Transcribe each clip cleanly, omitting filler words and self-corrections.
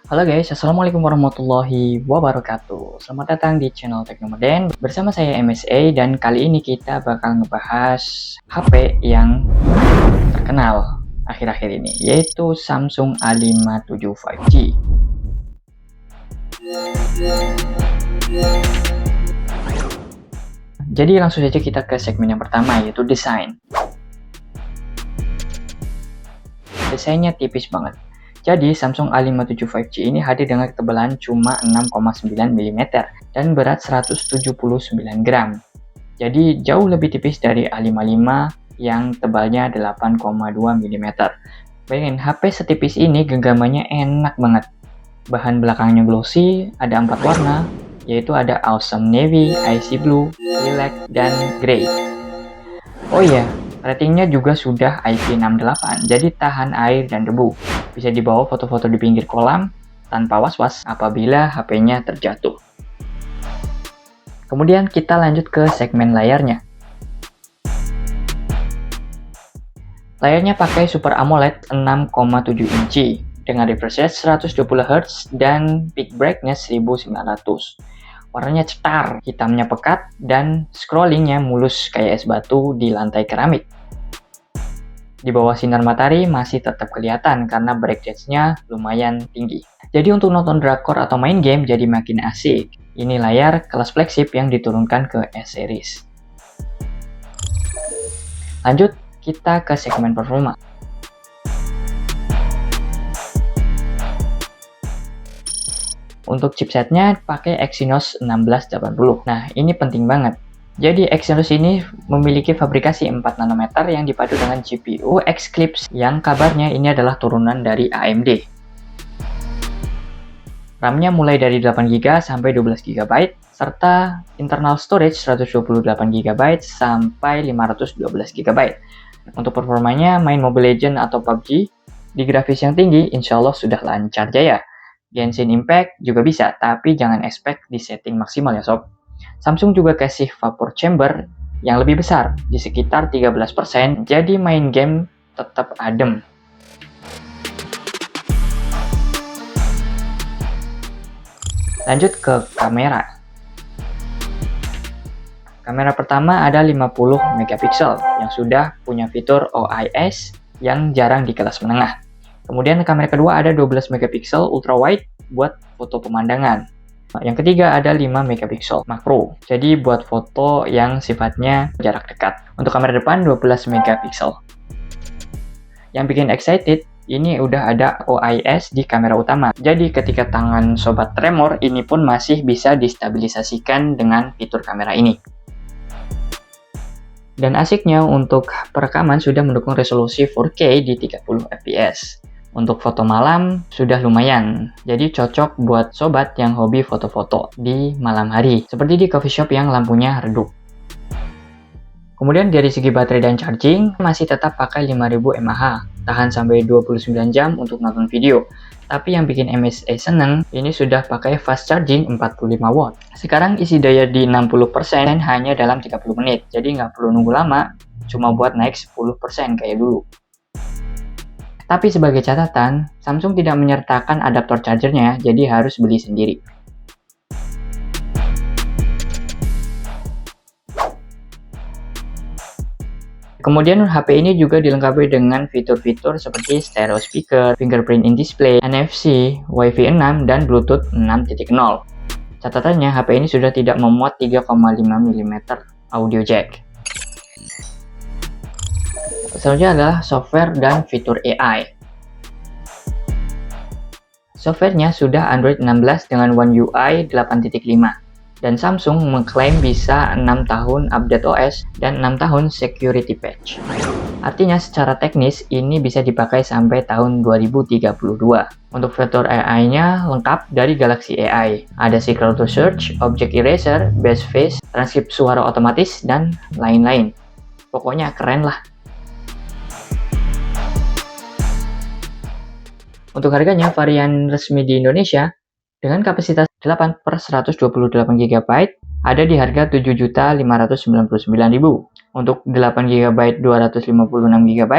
Halo guys, Assalamualaikum warahmatullahi wabarakatuh. Selamat datang di channel Teknomoden. Bersama saya MSA dan kali ini kita bakal ngebahas HP yang terkenal akhir-akhir ini, yaitu Samsung A57 5G. Jadi langsung saja kita ke segmen yang pertama, yaitu desain. Desainnya tipis banget. Jadi Samsung A57 5G ini hadir dengan ketebalan cuma 6,9 mm dan berat 179 gram. Jadi jauh lebih tipis dari A55 yang tebalnya 8,2 mm. Bayangin, HP setipis ini genggamannya enak banget. Bahan belakangnya glossy, ada 4 warna, yaitu ada Awesome Navy, Icy Blue, Lilac, dan Grey. Oh iya, ratingnya juga sudah IP68, jadi tahan air dan debu. Bisa dibawa foto-foto di pinggir kolam tanpa was-was apabila HP-nya terjatuh. Kemudian kita lanjut ke segmen layarnya. Layarnya pakai Super AMOLED 6,7 inci dengan refresh rate 120 Hz dan peak brightness 1900. Warnanya cetar, hitamnya pekat, dan scrollingnya mulus kayak es batu di lantai keramik. Di bawah sinar matahari masih tetap kelihatan karena brightness-nya lumayan tinggi. Jadi untuk nonton drakor atau main game jadi makin asik. Ini layar kelas flagship yang diturunkan ke S-Series. Lanjut, kita ke segmen performa. Untuk chipsetnya pakai Exynos 1680. Nah, ini penting banget. Jadi Exynos ini memiliki fabrikasi 4 nanometer yang dipadu dengan GPU X-Clips yang kabarnya ini adalah turunan dari AMD. RAM-nya mulai dari 8GB sampai 12GB serta internal storage 128GB sampai 512GB. Untuk performanya main Mobile Legends atau PUBG di grafis yang tinggi insya Allah sudah lancar jaya. Genshin Impact juga bisa, tapi jangan expect di setting maksimal ya sob. Samsung juga kasih vapor chamber yang lebih besar, di sekitar 13%, jadi main game tetap adem. Lanjut ke kamera. Kamera pertama ada 50 megapiksel yang sudah punya fitur OIS yang jarang di kelas menengah. Kemudian kamera kedua ada 12 megapiksel ultra wide buat foto pemandangan. Yang ketiga ada 5 megapiksel makro. Jadi buat foto yang sifatnya jarak dekat. Untuk kamera depan 12 megapiksel. Yang bikin excited, ini udah ada OIS di kamera utama. Jadi ketika tangan sobat tremor, ini pun masih bisa distabilisasikan dengan fitur kamera ini. Dan asiknya untuk perekaman sudah mendukung resolusi 4K di 30 fps. Untuk foto malam sudah lumayan, jadi cocok buat sobat yang hobi foto-foto di malam hari, seperti di coffee shop yang lampunya redup. Kemudian dari segi baterai dan charging, masih tetap pakai 5000 mAh, tahan sampai 29 jam untuk nonton video. Tapi yang bikin MSA seneng, ini sudah pakai fast charging 45 watt. Sekarang isi daya di 60% hanya dalam 30 menit, jadi nggak perlu nunggu lama, cuma buat naik 10% kayak dulu. Tapi sebagai catatan, Samsung tidak menyertakan adaptor chargernya, jadi harus beli sendiri. Kemudian HP ini juga dilengkapi dengan fitur-fitur seperti stereo speaker, fingerprint in display, NFC, Wi-Fi 6, dan Bluetooth 6.0. Catatannya, HP ini sudah tidak memuat 3,5 mm audio jack. Selanjutnya adalah software dan fitur AI. Softwarenya sudah Android 16 dengan One UI 8.5 dan Samsung mengklaim bisa 6 tahun update OS dan 6 tahun security patch. Artinya secara teknis ini bisa dipakai sampai tahun 2032. Untuk fitur AI-nya lengkap dari Galaxy AI. Ada Secret to Search, Object Eraser, Best Face, transkrip suara otomatis, dan lain-lain. Pokoknya keren lah. Untuk harganya, varian resmi di Indonesia dengan kapasitas 8/128GB ada di harga 7.599.000. Untuk 8GB 256GB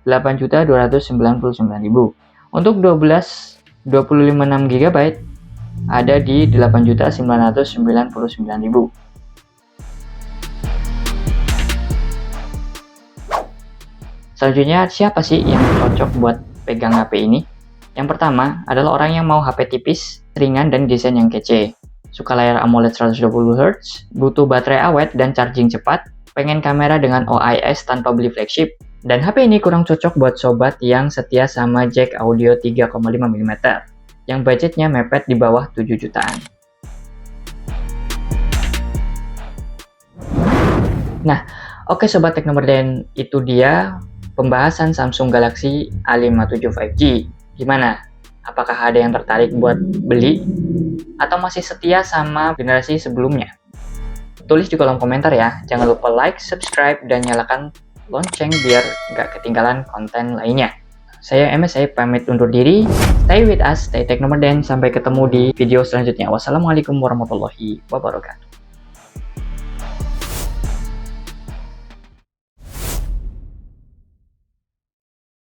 8.299.000. Untuk 12 256 GB ada di 8.999.000. Selanjutnya, siapa sih yang cocok buat pegang HP ini? Yang pertama adalah orang yang mau HP tipis, ringan, dan desain yang kece. Suka layar AMOLED 120Hz, butuh baterai awet dan charging cepat, pengen kamera dengan OIS tanpa beli flagship, dan HP ini kurang cocok buat sobat yang setia sama jack audio 3,5 mm, yang budgetnya mepet di bawah 7 jutaan. Nah, oke Sobat Teknomerden, itu dia pembahasan Samsung Galaxy A57 5G. Gimana? Apakah ada yang tertarik buat beli? Atau masih setia sama generasi sebelumnya? Tulis di kolom komentar ya. Jangan lupa like, subscribe, dan nyalakan lonceng biar nggak ketinggalan konten lainnya. Saya MS, saya pamit undur diri. Stay with us, stay Teknomerden. Sampai ketemu di video selanjutnya. Wassalamualaikum warahmatullahi wabarakatuh.